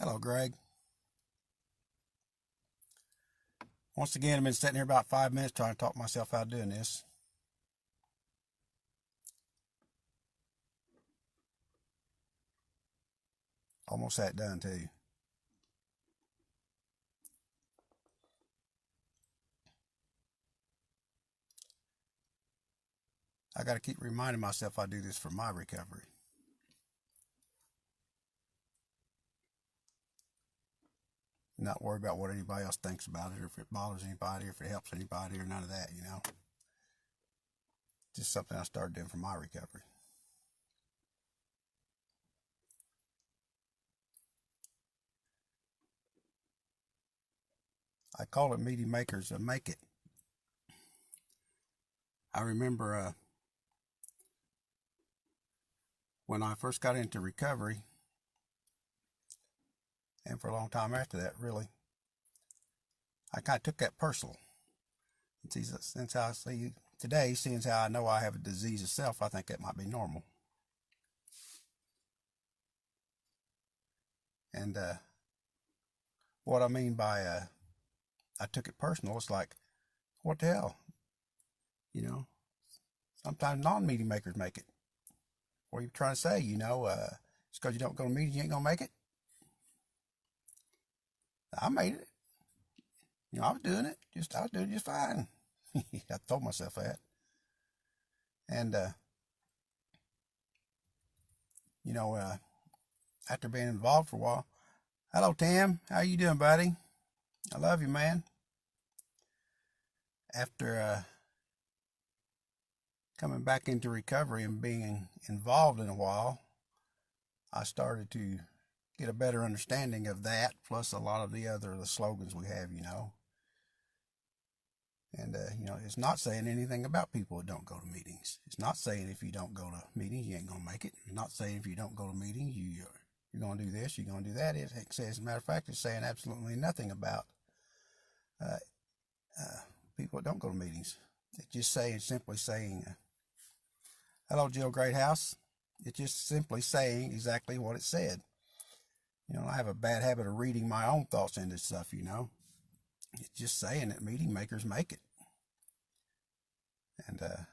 Hello, Greg. Once again, I've been sitting here about 5 minutes trying to talk myself out of doing this. Almost had it done, too. I got to keep reminding myself I do this for my recovery. Not worry about what anybody else thinks about it, or if it bothers anybody, or if it helps anybody, or none of that. Just something I started doing for my recovery. I call it meeting makers make it. I remember when I first got into recovery, and for a long time after that, really, I kind of took that personal. Since I see today, seeing how I know I have a disease of self, I think that might be normal. And what I mean by I took it personal, it's like, what the hell? You know, sometimes non-meeting makers make it. What are you trying to say? It's because you don't go to meetings, you ain't going to make it? I made it. I was doing it. I was doing it just fine. I told myself that. And, you know, uh, after being involved for a while, hello, Tim. How you doing, buddy? I love you, man. After coming back into recovery and being involved in a while, I started to get a better understanding of that, plus a lot of the slogans we have. And, it's not saying anything about people that don't go to meetings. It's not saying if you don't go to meetings, you ain't going to make it. It's not saying if you don't go to meetings, you're going to do this, you're going to do that. It says, as a matter of fact, it's saying absolutely nothing about uh, people that don't go to meetings. It's just simply saying, hello, Jill Greathouse. It's just simply saying exactly what it said. I have a bad habit of reading my own thoughts into stuff. It's just saying that meeting makers make it. And there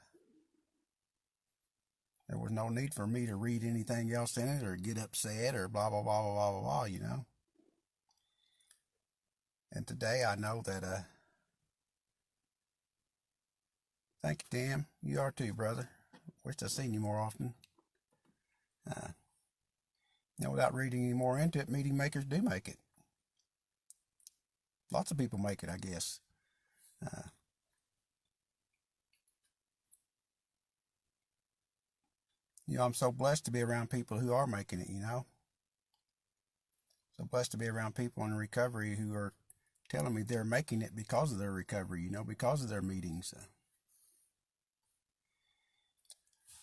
was no need for me to read anything else in it or get upset or blah, blah, blah, blah, blah, blah, blah. And today I know that, thank you, Tim. You are too, brother. Wish I'd seen you more often. Uh, without reading any more into it, meeting makers do make it. Lots of people make it, I guess. Uh, I'm so blessed to be around people who are making it. So blessed to be around people in recovery who are telling me they're making it because of their recovery, because of their meetings.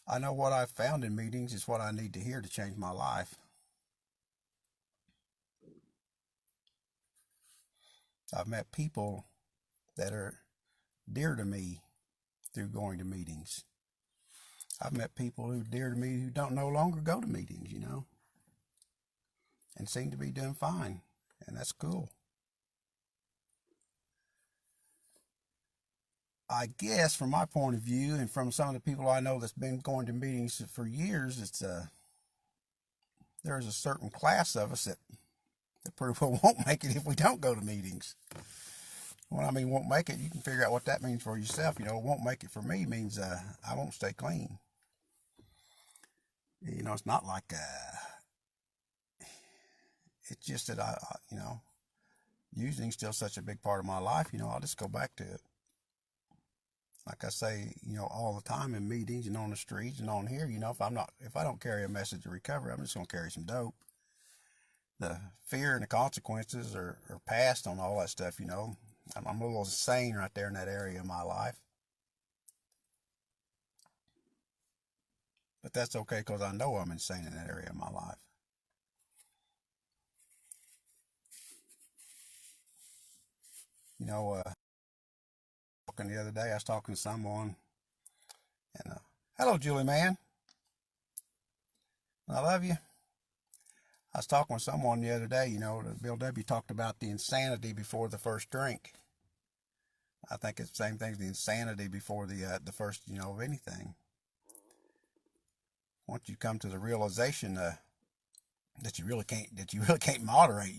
I know what I've found in meetings is what I need to hear to change my life. I've met people that are dear to me through going to meetings. I've met people who are dear to me who don't no longer go to meetings, and seem to be doing fine. And that's cool. I guess from my point of view and from some of the people I know that's been going to meetings for years, there's a certain class of us that pretty well won't make it if we don't go to meetings. When I mean won't make it, you can figure out what that means for yourself. Won't make it for me means I won't stay clean. It's not like it's just that using's still such a big part of my life. I'll just go back to it. Like I say, all the time in meetings and on the streets and on here, if I don't carry a message of recovery, I'm just gonna carry some dope. The fear and the consequences are past on all that stuff. I'm a little insane right there in that area of my life. But that's okay because I know I'm insane in that area of my life. Talking the other day, I was talking to someone, and hello, Julie, man. I love you. I was talking with someone the other day, Bill W. talked about the insanity before the first drink. I think it's the same thing as the insanity before the first, of anything. Once you come to the realization that you really can't moderate,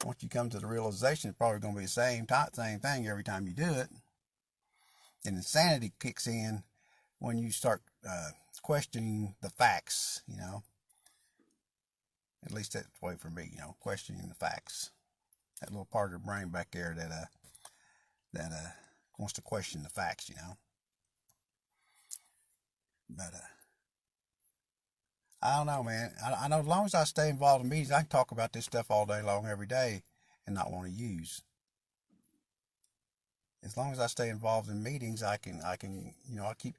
Once you come to the realization, it's probably going to be the same thing every time you do it. And insanity kicks in when you start questioning the facts, At least that's the way for me, questioning the facts. That little part of the brain back there that wants to question the facts, But I don't know, man. I know as long as I stay involved in meetings, I can talk about this stuff all day long, every day, and not want to use. As long as I stay involved in meetings, I can, I keep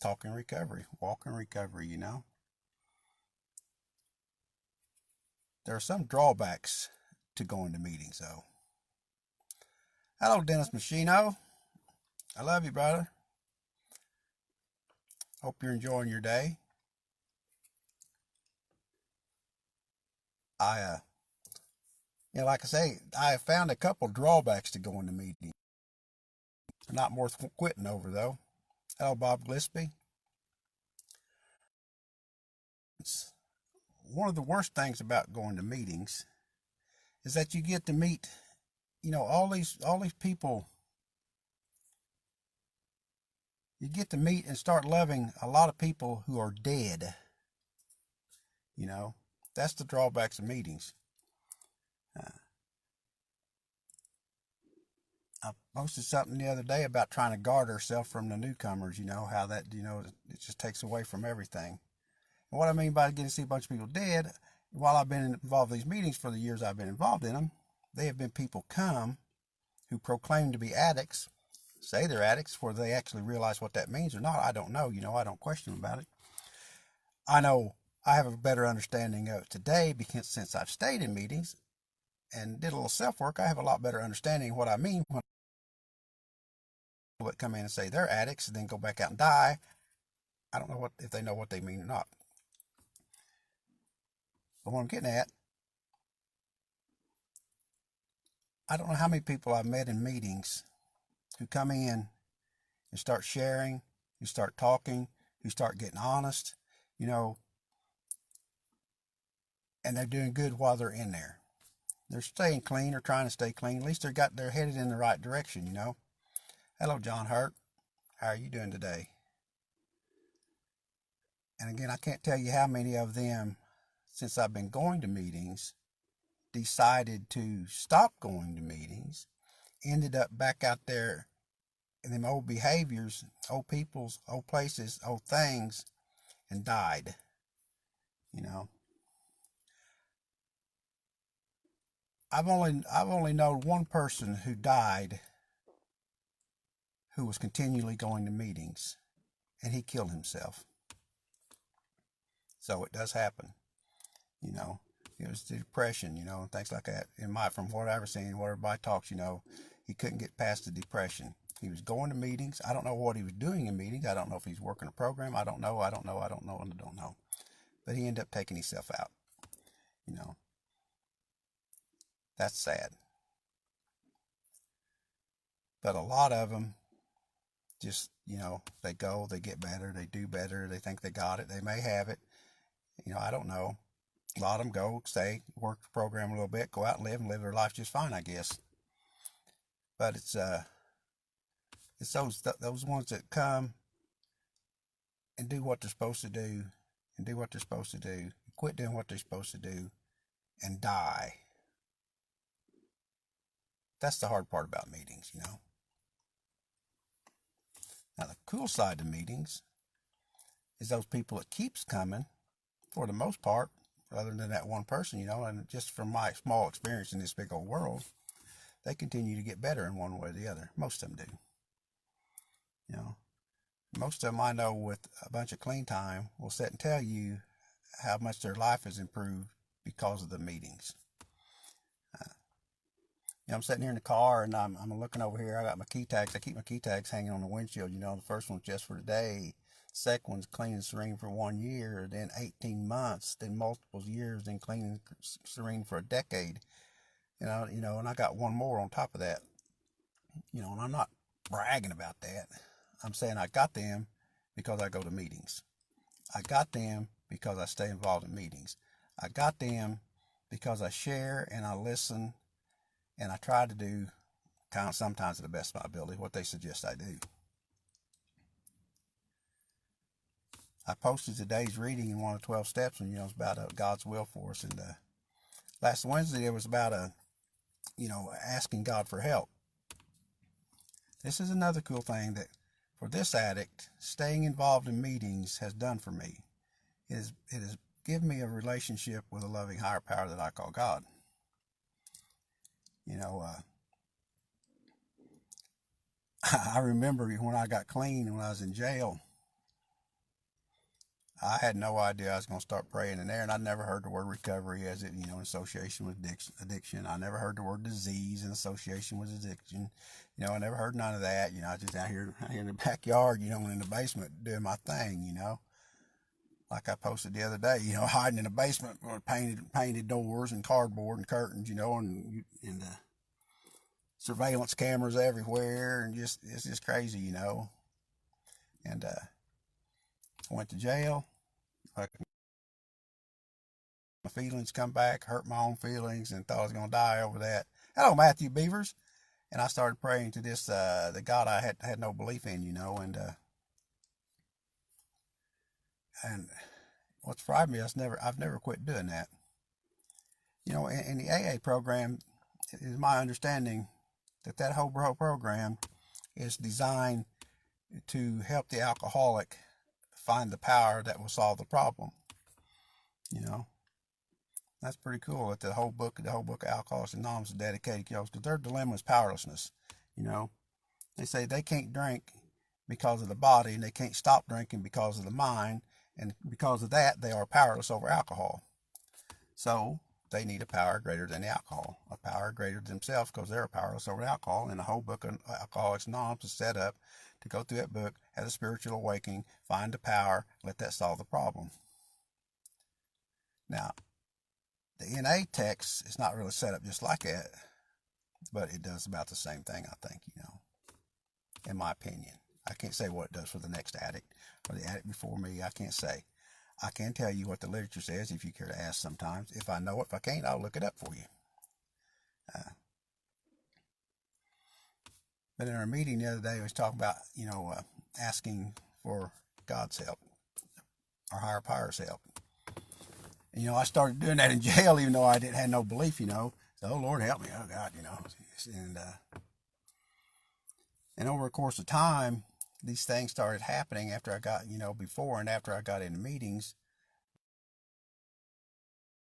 talking recovery, walking recovery, There are some drawbacks to going to meetings, though. Hello, Dennis Machino. I love you, brother. Hope you're enjoying your day. Like I say, I have found a couple drawbacks to going to meetings. They're not worth quitting over, though. Hello, Bob Gillespie. One of the worst things about going to meetings is that you get to meet, all these people. You get to meet and start loving a lot of people who are dead. That's the drawbacks of meetings. I posted something the other day about trying to guard ourselves from the newcomers, how that, it just takes away from everything. And what I mean by getting to see a bunch of people dead, while I've been involved in these meetings for the years I've been involved in them, they have been people come who proclaim to be addicts, say they're addicts, whether they actually realize what that means or not, I don't know. I don't question about it. I know I have a better understanding of it today because since I've stayed in meetings and did a little self-work, I have a lot better understanding of what I mean when people that come in and say they're addicts and then go back out and die. I don't know if they know what they mean or not. But what I'm getting at, I don't know how many people I've met in meetings who come in and start sharing, who start talking, who start getting honest, and they're doing good while they're in there. They're staying clean or trying to stay clean. At least they're headed in the right direction, Hello, John Hurt. How are you doing today? And again, I can't tell you how many of them, since I've been going to meetings, decided to stop going to meetings, ended up back out there in them old behaviors, old peoples, old places, old things, and died. I've only known one person who died who was continually going to meetings, and he killed himself. So it does happen. It was depression, and things like that. From what I've seen, what everybody talks, he couldn't get past the depression. He was going to meetings. I don't know what he was doing in meetings. I don't know if he's working a program. I don't know. But he ended up taking himself out. That's sad. But a lot of them just, they go, they get better, they do better, they think they got it, they may have it. I don't know. A lot of them go, stay, work the program a little bit, go out and live their life just fine, I guess. But it's those ones that come and do what they're supposed to do, quit doing what they're supposed to do, and die. That's the hard part about meetings, Now the cool side of meetings is those people that keeps coming, for the most part, other than that one person, and just from my small experience in this big old world, they continue to get better in one way or the other. Most of them do. Most of them I know with a bunch of clean time will sit and tell you how much their life has improved because of the meetings. I'm sitting here in the car and I'm looking over here. I got my key tags. I keep my key tags hanging on the windshield. The first one's just for today. Second one's clean and serene for 1 year, then 18 months, then multiple years, then clean and serene for a decade. And I got one more on top of that. And I'm not bragging about that. I'm saying I got them because I go to meetings. I got them because I stay involved in meetings. I got them because I share and I listen and I try to do sometimes to the best of my ability what they suggest I do. I posted today's reading in one of 12 steps, and it's about God's will for us. And last Wednesday it was about asking God for help. This is another cool thing that for this addict, staying involved in meetings has done for me. It has given me a relationship with a loving higher power that I call God. I remember when I got clean and when I was in jail, I had no idea I was going to start praying in there, and I never heard the word recovery as it, in association with addiction. I never heard the word disease in association with addiction. I never heard none of that. I was just out here in the backyard, and in the basement doing my thing, Like I posted the other day, hiding in the basement with painted doors and cardboard and curtains, and surveillance cameras everywhere, and it's just crazy, And I went to jail. My feelings come back, hurt my own feelings, and thought I was going to die over that. Hello, Matthew Beavers. And I started praying to this, the God I had no belief in, and what's frightened me, I've never quit doing that. In the AA program, it is my understanding that whole program is designed to help the alcoholic find the power that will solve the problem. That's pretty cool that the whole book of Alcoholics Anonymous is dedicated, because their dilemma is powerlessness. They say they can't drink because of the body, and they can't stop drinking because of the mind, and because of that, they are powerless over alcohol. So they need a power greater than the alcohol, a power greater than themselves, because they're powerless over alcohol. And the whole book of Alcoholics Anonymous is set up to go through that book, have a spiritual awakening, find the power, let that solve the problem. Now, the NA text is not really set up just like that, but it does about the same thing, I think, in my opinion. I can't say what it does for the next addict or the addict before me. I can't say. I can tell you what the literature says if you care to ask sometimes. If I know it, if I can't, I'll look it up for you. But in our meeting the other day, we was talking about, asking for God's help, our higher power's help. And, I started doing that in jail, even though I had no belief, So, oh, Lord, help me. Oh, God, And over the course of time, these things started happening after I got, before and after I got into meetings.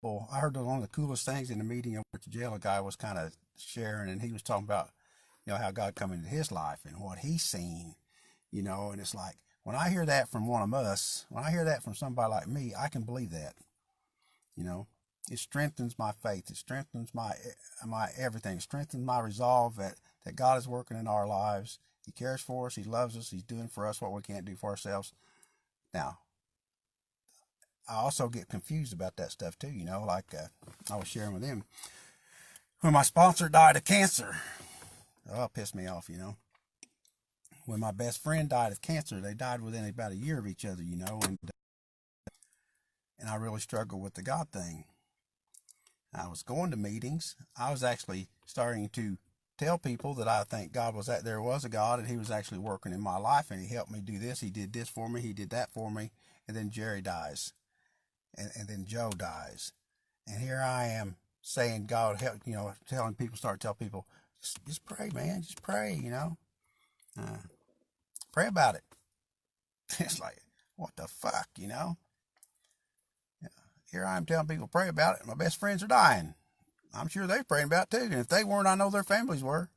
Well, I heard one of the coolest things in the meeting over at the jail, a guy was kind of sharing, and he was talking about, how God come into his life and what he's seen, and it's like, when I hear that from one of us, when I hear that from somebody like me, I can believe that. It strengthens my faith. It strengthens my everything. It strengthens my resolve that God is working in our lives. He cares for us. He loves us. He's doing for us what we can't do for ourselves. Now, I also get confused about that stuff too, like I was sharing with him. When my sponsor died of cancer, it pissed me off, When my best friend died of cancer, they died within about a year of each other, and I really struggled with the God thing. I was going to meetings. I was actually starting to tell people that I think God was that there was a God, and he was actually working in my life, and he helped me do this. He did this for me. He did that for me. And then Jerry dies. And then Joe dies. And here I am saying, God help, telling people, just pray, man. Just pray, pray about it. It's like, what the fuck, Here I am telling people pray about it. My best friends are dying. I'm sure they're praying about it too. And if they weren't, I know their families were.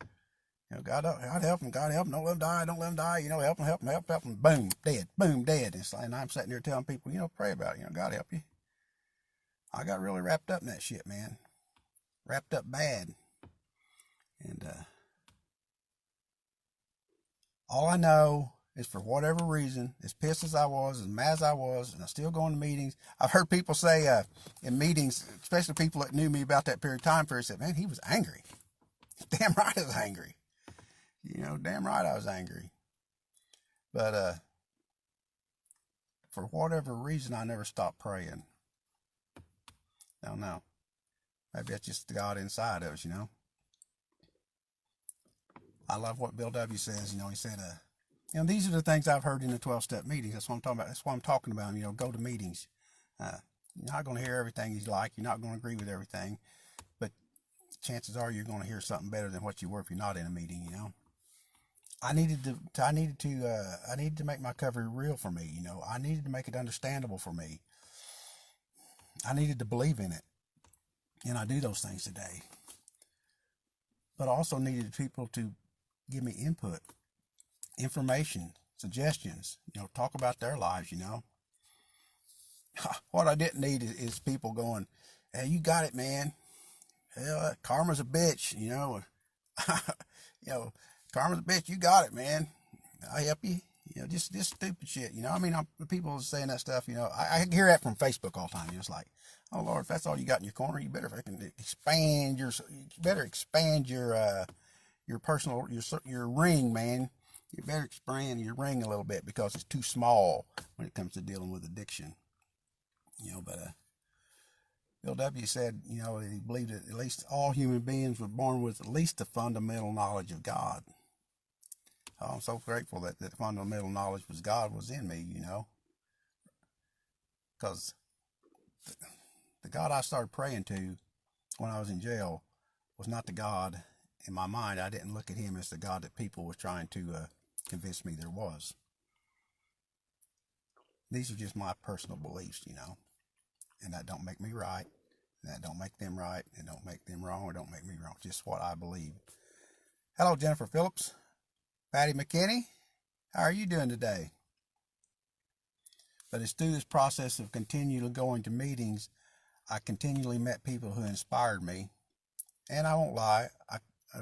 God help them. God help them. Don't let them die. Don't let them die. Help them, help them, help them. Boom, dead. Boom, dead. And I'm sitting there telling people, pray about it. God help you. I got really wrapped up in that shit, man. Wrapped up bad. And all I know is for whatever reason, as pissed as I was, as mad as I was, and I still go to meetings. I've heard people say in meetings, especially people that knew me about that period of time, said, man, he was angry. Damn right I was angry. Damn right I was angry. But for whatever reason, I never stopped praying. I don't know. Maybe that's just the God inside of us, I love what Bill W. says. He said, these are the things I've heard in the 12-step meetings. That's what I'm talking about. That's what I'm talking about. Go to meetings. You're not going to hear everything he's like. You're not going to agree with everything. But chances are you're going to hear something better than what you were if you're not in a meeting, I needed to make my cover real for me. I needed to make it understandable for me. I needed to believe in it. And I do those things today. But I also needed people to give me input, information, suggestions, talk about their lives, What I didn't need is people going, hey, you got it, man. Hell, karma's a bitch, karma's a bitch, you got it, man. I help you. Just stupid shit, people saying that stuff, I hear that from Facebook all the time. It's like, oh Lord, if that's all you got in your corner, you better expand your personal, your ring, man. You better expand your ring a little bit because it's too small when it comes to dealing with addiction. But Bill W. said, he believed that at least all human beings were born with at least the fundamental knowledge of God. I'm so grateful that the fundamental knowledge was God was in me, because the God I started praying to when I was in jail was not the God in my mind. I didn't look at him as the God that people were trying to convince me there was. These are just my personal beliefs, and that don't make me right, and that don't make them right, and don't make them wrong, or don't make me wrong. Just what I believe. Hello, Jennifer Phillips. Patty McKinney, how are you doing today? But it's through this process of continually going to meetings, I continually met people who inspired me. And I won't lie, a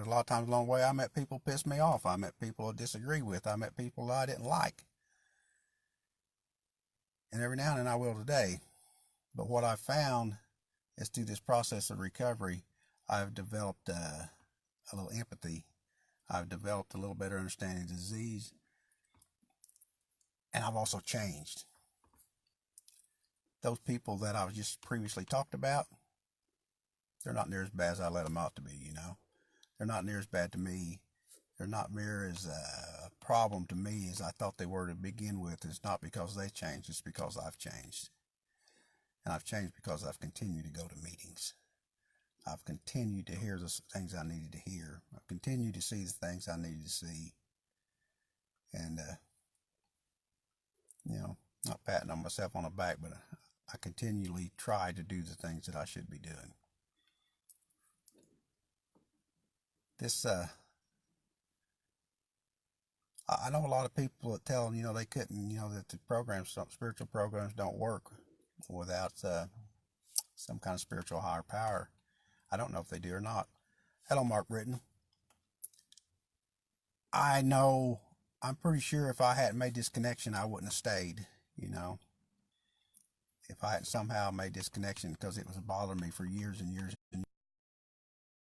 lot of times along the way, I met people who pissed me off. I met people I disagree with. I met people I didn't like. And every now and then I will today. But what I found is through this process of recovery, I've developed a little empathy. I've developed a little better understanding of disease. And I've also changed. Those people that I was just previously talked about, they're not near as bad as I let them out to be, They're not near as bad to me. They're not near as a problem to me as I thought they were to begin with. It's not because they changed, it's because I've changed. And I've changed because I've continued to go to meetings. I've continued to hear the things I needed to hear. I've continued to see the things I needed to see. And, not patting on myself on the back, but I continually try to do the things that I should be doing. This, I know a lot of people that tell them, they couldn't, that the programs, spiritual programs don't work without some kind of spiritual higher power. I don't know if they do or not. Hello, Mark Britton. I know, I'm pretty sure if I hadn't made this connection, I wouldn't have stayed, If I had somehow made this connection, because it was bothering me for years and years.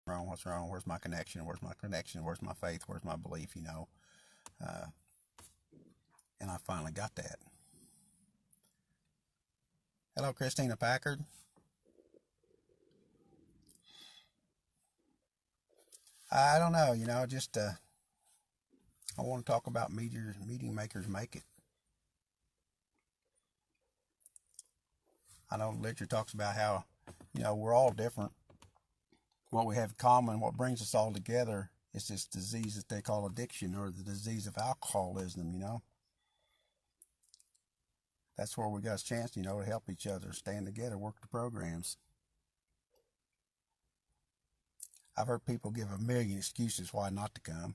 What's wrong? Where's my connection? Where's my connection? Where's my faith? Where's my belief? And I finally got that. Hello, Christina Packard. I don't know, just I want to talk about meeting makers make it. I know literature talks about how, we're all different. What we have in common, what brings us all together, is this disease that they call addiction, or the disease of alcoholism, That's where we got a chance, to help each other, stand together, work the programs. I've heard people give a million excuses why not to come.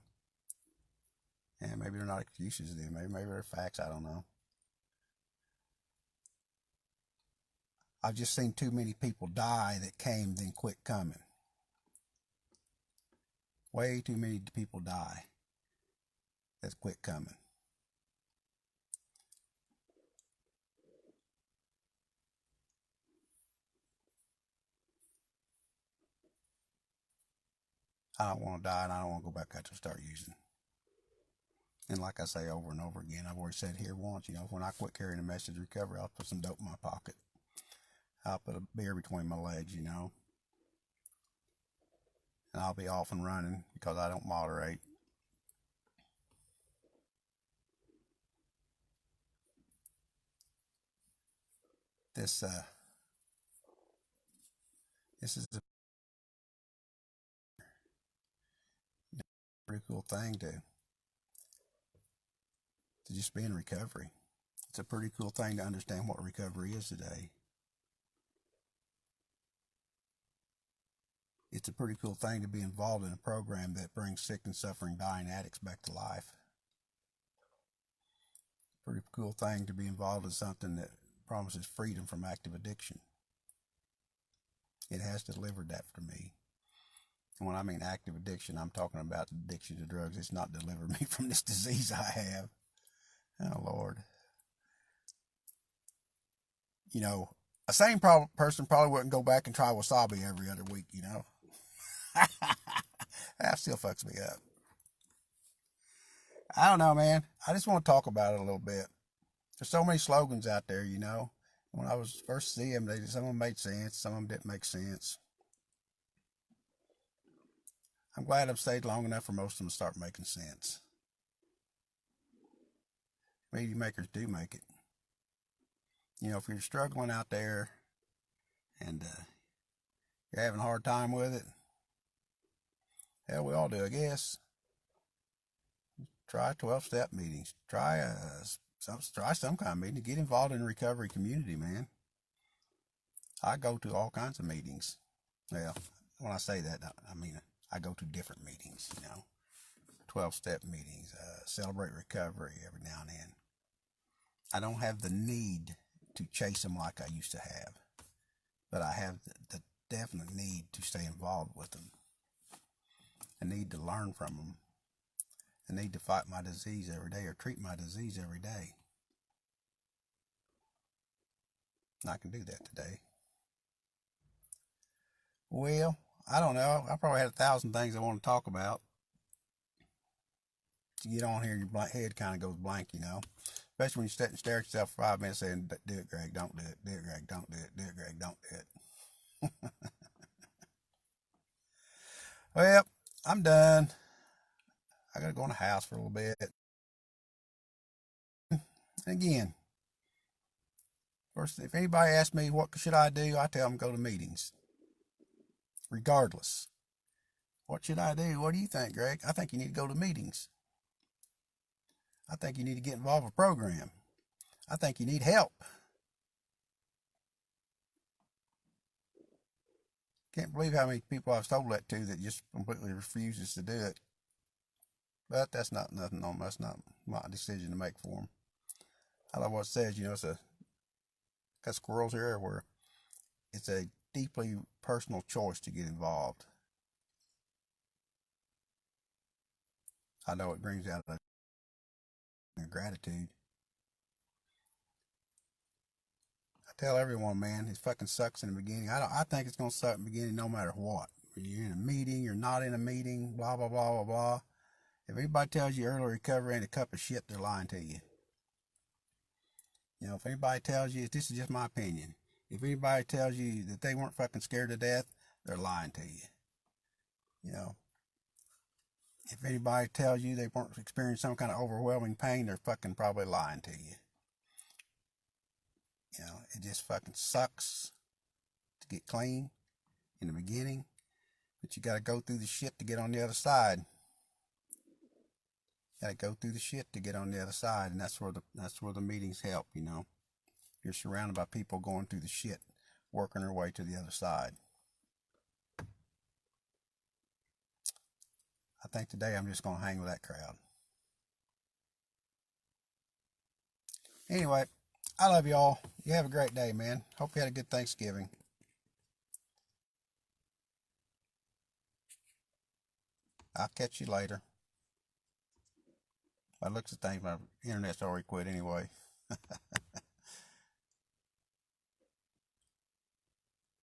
And maybe they're not excuses then. Maybe they're facts. I don't know. I've just seen too many people die that came then quit coming. Way too many people die that quit coming. I don't want to die, and I don't want to go back out to start using. And like I say over and over again, I've already said here once, when I quit carrying a message recovery, I'll put some dope in my pocket. I'll put a beer between my legs, and I'll be off and running because I don't moderate. This is a pretty cool thing to just be in recovery. It's a pretty cool thing to understand what recovery is today. It's a pretty cool thing to be involved in a program that brings sick and suffering, dying addicts back to life. Pretty cool thing to be involved in something that promises freedom from active addiction. It has delivered that for me. And when I mean active addiction, I'm talking about addiction to drugs. It's not delivered me from this disease I have. Oh, Lord. A sane person probably wouldn't go back and try wasabi every other week, That still fucks me up. I don't know, man. I just want to talk about it a little bit. There's so many slogans out there, When I was first seeing them, some of them made sense, some of them didn't make sense. I'm glad I've stayed long enough for most of them to start making sense. Media makers do make it. If you're struggling out there and you're having a hard time with it, hell, we all do, I guess. Try 12-step meetings. Try some kind of meeting. Get involved in the recovery community, man. I go to all kinds of meetings. Well, when I say that, I mean I go to different meetings, 12-step meetings, celebrate recovery every now and then. I don't have the need to chase them like I used to have, but I have the definite need to stay involved with them. I need to learn from them. I need to fight my disease every day or treat my disease every day. And I can do that today. Well, I don't know. I probably had 1,000 things I want to talk about. You get on here, your head kind of goes blank, Especially when you sit and stare at yourself for 5 minutes saying, do it, Greg, don't do it. Do it, Greg, don't do it. Do it, Greg, don't do it. Well, I'm done. I got to go in the house for a little bit. And again, first, if anybody asks me what should I do, I tell them go to meetings. Regardless. What should I do? What do you think, Greg? I think you need to go to meetings. I think you need to get involved with a program. I think you need help. Can't believe how many people I've told that to that just completely refuses to do it. But that's not nothing on. That's not my decision to make for them. I love what it says. It's got squirrels here everywhere. It's a deeply personal choice to get involved. I know it brings out a gratitude. I tell everyone, man, it fucking sucks in the beginning. I think it's gonna suck in the beginning no matter what. When you're in a meeting, you're not in a meeting, blah blah blah blah blah. If anybody tells you early recovery ain't a cup of shit, they're lying to you. If anybody tells you, this is just my opinion. If anybody tells you that they weren't fucking scared to death, they're lying to you. If anybody tells you they weren't experiencing some kind of overwhelming pain, they're fucking probably lying to you. It just fucking sucks to get clean in the beginning, but you got to go through the shit to get on the other side. Got to go through the shit to get on the other side, and that's where the meetings help. You're surrounded by people going through the shit, working their way to the other side. I think today I'm just gonna hang with that crowd. Anyway, I love y'all. You have a great day, man. Hope you had a good Thanksgiving. I'll catch you later. By the looks of things, my internet's already quit anyway.